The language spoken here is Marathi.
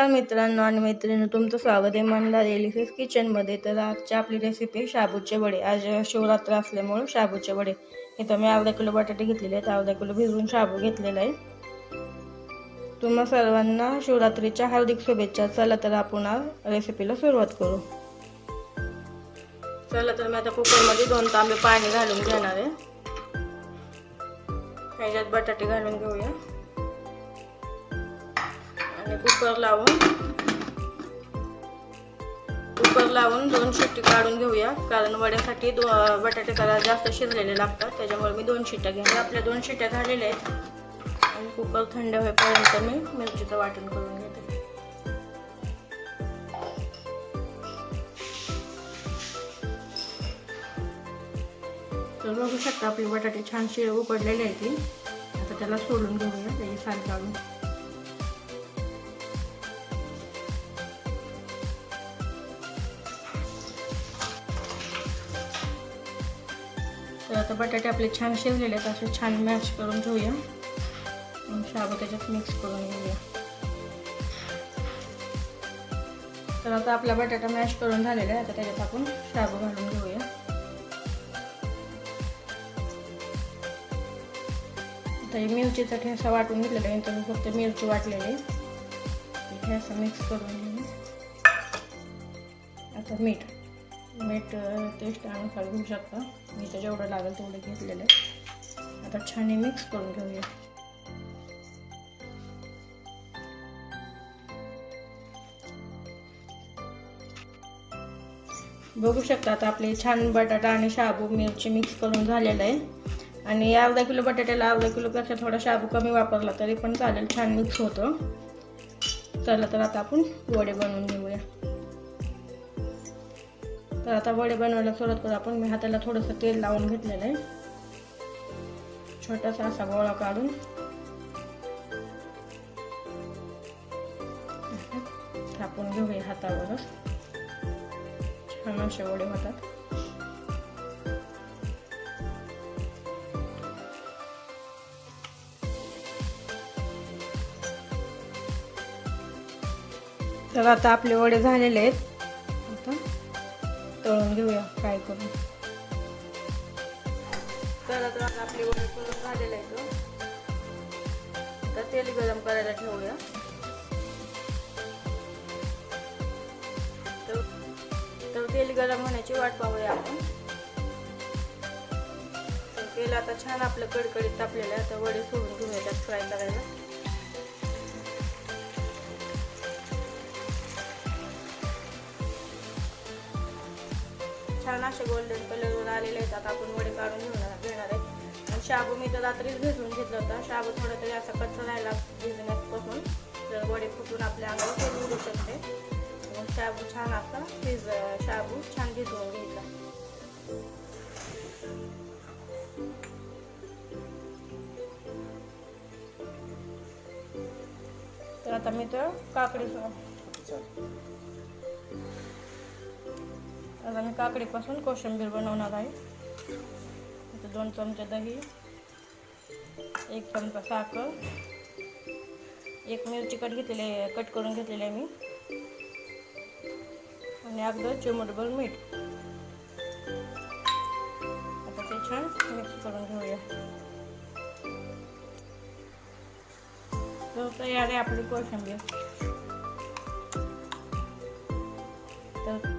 नमस्कार मित्रांनो आणि मैत्रिणींनो, तुमचं स्वागत आहे मंदा डेलिशियस किचनमध्ये। तर आजची आपली रेसिपी शाबूचे वडे। आज शिवरात्र असल्यामुळे शाबूचे वडे। इथं मी अर्धा किलो बटाटे घेतलेले आहेत, अर्धा किलो भिजवून शाबू घेतलेला आहे। तुम्हा सर्वांना शिवरात्रीच्या हार्दिक शुभेच्छा। चला तर आपण रेसिपीला सुरुवात करू। चला तर मी आता कुकरमध्ये 2 तांबे पाणी घालून घेणार आहे। ह्याच्यात बटाटे घालून घेऊया आणि कुकर लावून 2 शिट्टी काढून घेऊया, कारण वड्यासाठी बटाटे जरा जास्त शिजलेले लागतात, त्याच्यामुळे मी 2 शिट्ट्या घेणार। आपल्या 2 शिट्ट्या झालेल्या आहेत आणि कुकर थंड होईपर्यंत मी मिरचीचं वाटण करून घेते। तर बघू शकता आपले बटाटे छान उकडलेले आहेत। आता त्याला सोडून घेऊया, त्याची साल काढून। तर आता बटाटे आपले छान शिजलेले आहेत, असे छान मॅश करून घेऊया आणि शाबू त्याच्यात मिक्स करून घेऊया। तर आता आपला बटाटा मॅश करून झालेला आहे, आता त्याच्यात आपण शाबू घालून घेऊया। आता मिरचीचा ठेसा वाटून घेतलेला आहे, तर फक्त मिरची वाटलेली आहे, ठेसा मिक्स करून घेऊया। आता मीठ टेस्ट अनुसार घेऊ शकता, मी तर जेवढं लागेल तेवढं घेतलेलं आहे। आता छान मिक्स करून घेऊया। बघू शकता आता आपले छान बटाटा आणि शाबू मिरची मिक्स करून झालेलं आहे। आणि अर्धा किलो बटाट्याला अर्धा किलोपेक्षा थोडा शाबू कमी वापरला तरी पण चालेल, छान मिक्स होतं। चला तर आता आपण वडे बनवून घेऊया। तर आता वडे बनवायला सुरुवात करू आपण। मी हाताला थोडंसं तेल लावून घेतलेलं आहे, छोटासा असा गोळा काढून थापून घेऊया हातावरच, छान असे वडे होतात। तर आता आपले वडे झालेले आहेत, आता तळून घेऊया फ्राय करून। तर आता आपले वडे तळून झालेले आहेत, आता तेल गरम करायला ठेवूया। तर तेल गरम होण्याची वाट पाहूया आपण। तेल आता छान आपलं कडकडीत तापलेलं आहे, आता वडे सोडून घेऊया त्यात फ्राय करायला। छान असे गोल्डन कलरवर आलेले आहेत, आता आपण वडे काढून घेणार आहेत। आणि शाबू मी तर रात्रीच भिजवून घेतला होता, शाबू थोडा तरी असा कच्चा राहिला भिजण्यापासून, तर वडे फुटून आपल्या अंगावर तेल उडू शकते। शाबू छान असा शाबू छान भिजवून घ्यायचा। तर आता मी काकडीपासून कोशिंबीर बनवणार आहे। इथे 2 चमचे दही, 1 चमचा साखर, 1 मिरची कट करून घेतलेली आहे मी, आणि अर्धा चिमूटभर मीठ। आता ते छान मिक्स करून घेऊया। तर तयार आहे आपली कोशिंबीर। तर